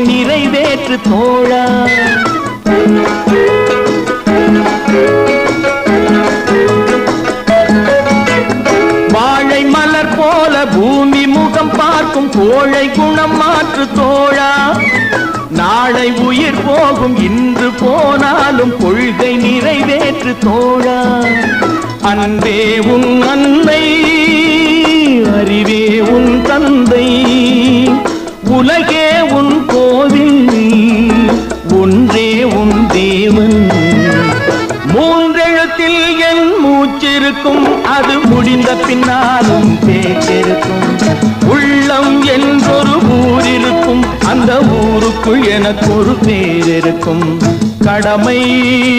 நிறைவேற்று தோழா. வாழை மலர் போல பூமி முகம் பார்க்கும் கோழை குணம் மாற்று தோழா. நாளை உயிர் போகும் இன்று போனாலும் கொள்கை நிறைவேற்று தோழா. அன்பே உன் அன்னை, அறிவே உன் தந்தை, உலகே உன் கோவில், ஒன்றே உன் தேவன். மூன்றெழுத்தில் என் மூச்சிருக்கும், அது முடிந்த பின்னாலும் பேச்சிருக்கும். உள்ளம் என்றொரு ஊர் இருக்கும், அந்த ஊருக்குள் எனக்கு ஒரு பேர் இருக்கும். கடமை